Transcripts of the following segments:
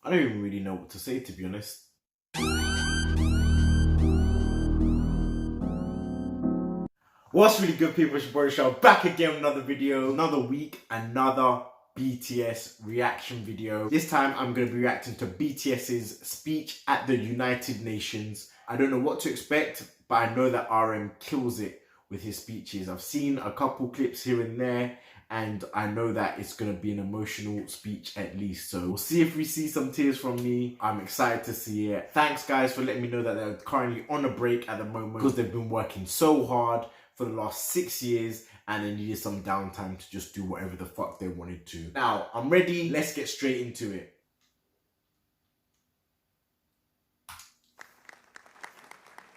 I don't even really know what to say, to be honest. What's really good, people? It's your boy Show back again with another video, another week, another BTS reaction video. This time I'm going to be reacting to BTS's speech at the United Nations. I don't know what to expect, but I know that RM kills it with his speeches. I've seen a couple clips here and there, and I know that it's going to be an emotional speech at least. So we'll see if we see some tears from me. I'm excited to see it. Thanks guys for letting me know that they're currently on a break at the moment because they've been working so hard for the last 6 years and they needed some downtime to just do whatever the fuck they wanted to. Now, I'm ready. Let's get straight into it.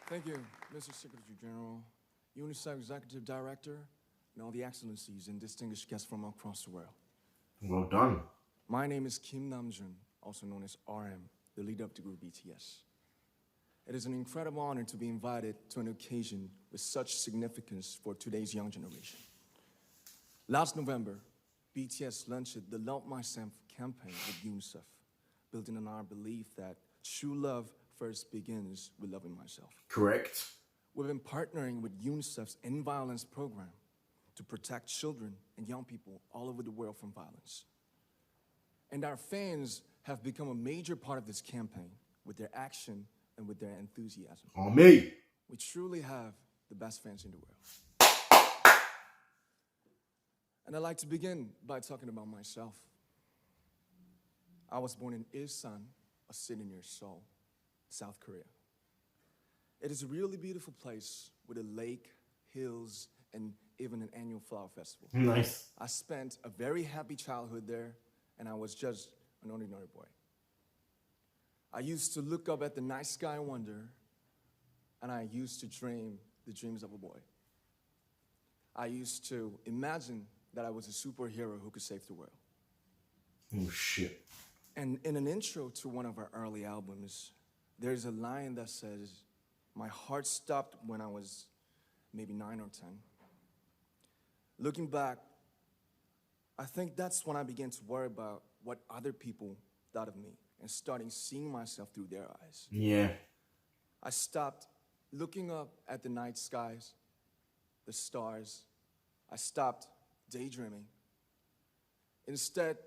Thank you, Mr. Secretary General, UNICEF Executive Director, and all the excellencies and distinguished guests from across the world. Well done. My name is Kim Namjoon, also known as RM, the leader of the group BTS. It is an incredible honor to be invited to an occasion with such significance for today's young generation. Last November, BTS launched the Love Myself campaign with UNICEF, building on our belief that true love first begins with loving myself. Correct. We've been partnering with UNICEF's End Violence program to protect children and young people all over the world from violence. And our fans have become a major part of this campaign with their action and with their enthusiasm. On me. We truly have the best fans in the world. And I'd like to begin by talking about myself. I was born in Ilsan, a city near Seoul, South Korea. It is a really beautiful place with a lake, hills, and even an annual flower festival. Nice. I spent a very happy childhood there, and I was just an ordinary boy. I used to look up at the night sky and wonder, and I used to dream the dreams of a boy. I used to imagine that I was a superhero who could save the world. Oh, shit. And in an intro to one of our early albums, there's a line that says, "My heart stopped when I was maybe 9 or 10. Looking back, I think that's when I began to worry about what other people thought of me and starting seeing myself through their eyes. Yeah. I stopped looking up at the night skies, the stars. I stopped daydreaming. Instead,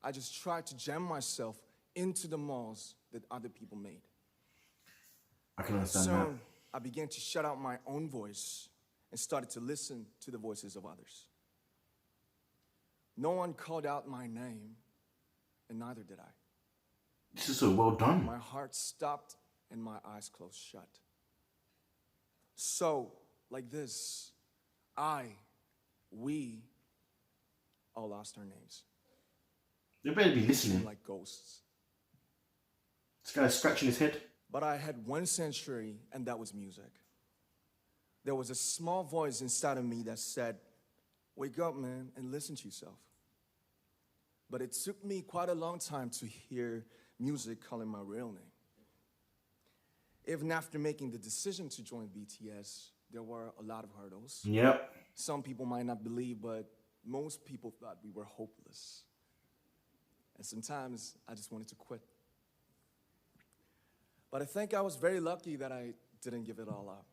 I just tried to jam myself into the malls that other people made. I can understand Soon, I began to shut out my own voice and started to listen to the voices of others. No one called out my name, and neither did I. This is so well done. My heart stopped and my eyes closed shut. So, like this, we all lost our names. You better be listening. Like ghosts. This guy's scratching his head. But I had one sanctuary, and that was music. There was a small voice inside of me that said, "Wake up, man, and listen to yourself." But it took me quite a long time to hear music calling my real name. Even after making the decision to join BTS, there were a lot of hurdles. Yep. Some people might not believe, but most people thought we were hopeless. And sometimes I just wanted to quit. But I think I was very lucky that I didn't give it all up.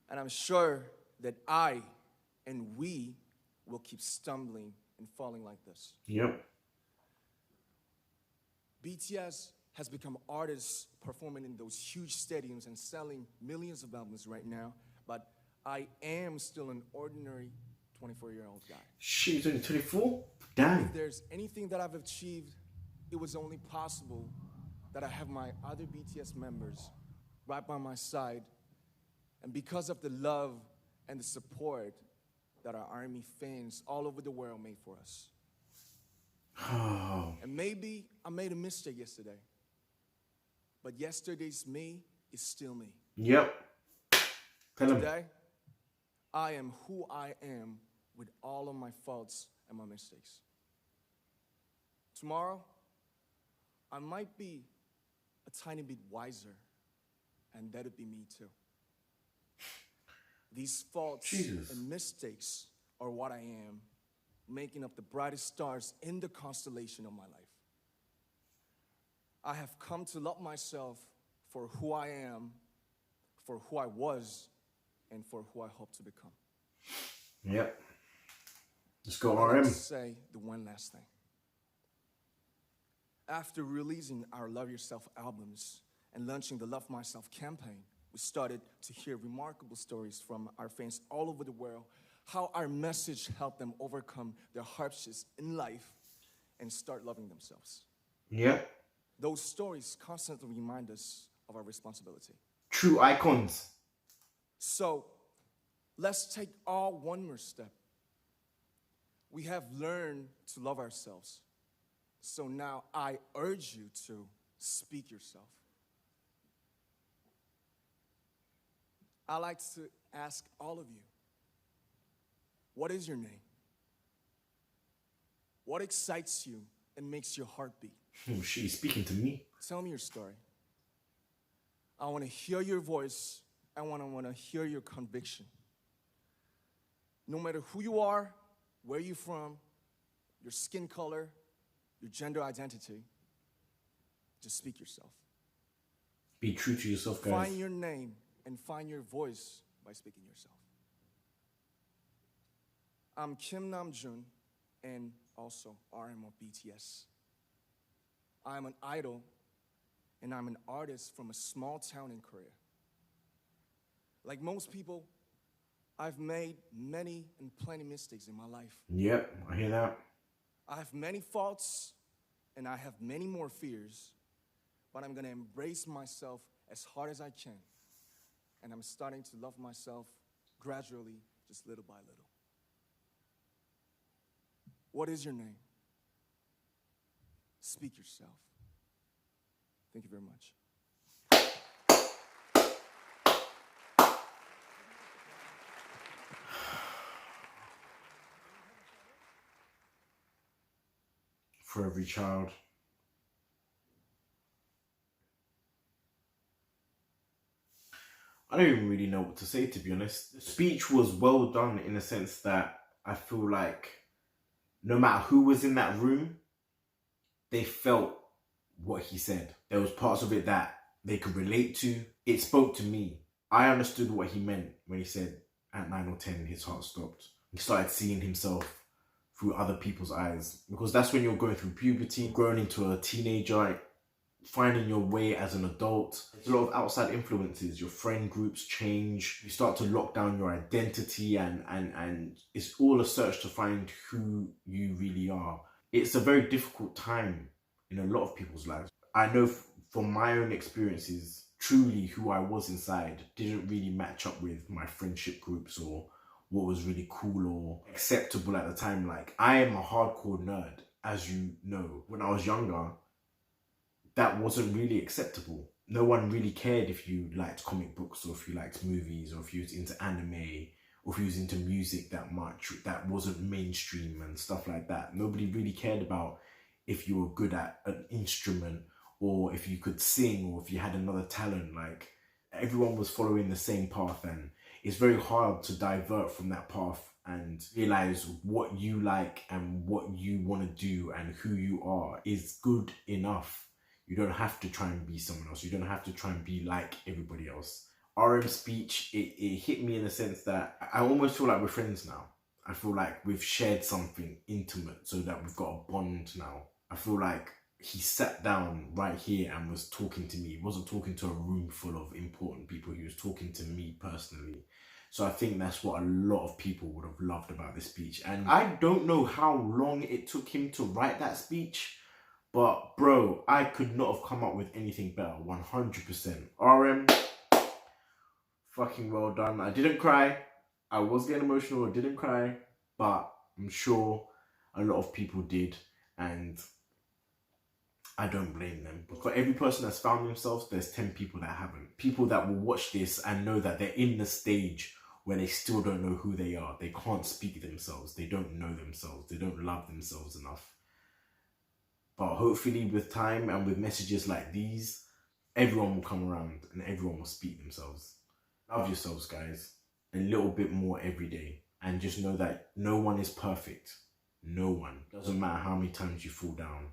And I'm sure that I and we will keep stumbling and falling like this. Yep. BTS has become artists performing in those huge stadiums and selling millions of albums right now, but I am still an ordinary 24-year-old guy. Shit, he's only 24? Damn. If there's anything that I've achieved, it was only possible that I have my other BTS members right by my side, and because of the love and the support that our ARMY fans all over the world made for us. Oh. And maybe I made a mistake yesterday, but yesterday's me is still me. Yep. Tell him. Today, I am who I am with all of my faults and my mistakes. Tomorrow, I might be a tiny bit wiser, and that'd be me too. These faults Jesus. and mistakes are what I am, making up the brightest stars in the constellation of my life. I have come to love myself for who I am, for who I was, and for who I hope to become. Yep. Let's go, I'd like to RM. say the one last thing. After releasing our Love Yourself albums and launching the Love Myself campaign, we started to hear remarkable stories from our fans all over the world, how our message helped them overcome their hardships in life and start loving themselves. Yep. Those stories constantly remind us of our responsibility. True icons. So let's take all one more step. We have learned to love ourselves. So now I urge you to speak yourself. I'd like to ask all of you, what is your name? What excites you and makes your heart beat? Oh, she's speaking to me. Tell me your story. I want to hear your voice. I want to hear your conviction. No matter who you are, where you're from, your skin color, your gender identity, just speak yourself. Be true to yourself, guys. Find your name and find your voice by speaking yourself. I'm Kim Namjoon and also RM of BTS. I'm an idol and I'm an artist from a small town in Korea. Like most people, I've made many and plenty mistakes in my life. Yep, I hear that. I have many faults and I have many more fears, but I'm gonna embrace myself as hard as I can. And I'm starting to love myself gradually, just little by little. What is your name? Speak yourself. Thank you very much. For every child. I don't even really know what to say, to be honest. The speech was well done in the sense that I feel like no matter who was in that room, they felt what he said. There was parts of it that they could relate to. It spoke to me. I understood what he meant when he said at 9 or 10 his heart stopped. He started seeing himself through other people's eyes, because that's when you're going through puberty, growing into a teenager, finding your way as an adult. There's a lot of outside influences. Your friend groups change. You start to lock down your identity, and it's all a search to find who you really are. It's a very difficult time in a lot of people's lives. I know from my own experiences, truly who I was inside didn't really match up with my friendship groups or what was really cool or acceptable at the time. Like, I am a hardcore nerd, as you know. When I was younger, that wasn't really acceptable. No one really cared if you liked comic books or if you liked movies or if you was into anime or if you was into music that much. That wasn't mainstream and stuff like that. Nobody really cared about if you were good at an instrument or if you could sing or if you had another talent. Like, everyone was following the same path, and it's very hard to divert from that path and realize what you like and what you want to do and who you are is good enough. You don't have to try and be someone else. You don't have to try and be like everybody else. RM's speech, it hit me in the sense that I almost feel like we're friends now. I feel like we've shared something intimate so that we've got a bond now. I feel like he sat down right here and was talking to me. He wasn't talking to a room full of important people. He was talking to me personally. So I think that's what a lot of people would have loved about this speech. And I don't know how long it took him to write that speech, but bro, I could not have come up with anything better. 100%. RM, fucking well done. I didn't cry. I was getting emotional. I didn't cry, but I'm sure a lot of people did, and I don't blame them. But for every person that's found themselves, there's 10 people that haven't. People that will watch this and know that they're in the stage where they still don't know who they are. They can't speak themselves. They don't know themselves. They don't love themselves enough. But hopefully with time and with messages like these, everyone will come around and everyone will speak themselves. Love yourselves, guys. A little bit more every day. And just know that no one is perfect. No one. Doesn't matter how many times you fall down,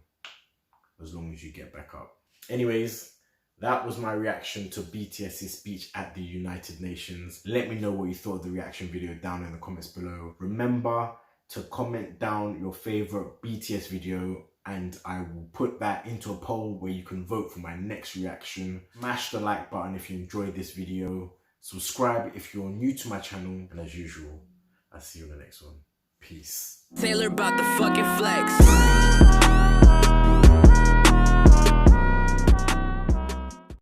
as long as you get back up. Anyways, that was my reaction to BTS's speech at the United Nations. Let me know what you thought of the reaction video down in the comments below. Remember to comment down your favorite BTS video and I will put that into a poll where you can vote for my next reaction. Smash the like button if you enjoyed this video. Subscribe if you're new to my channel. And as usual, I'll see you in the next one. Peace. Taylor about the fucking flex.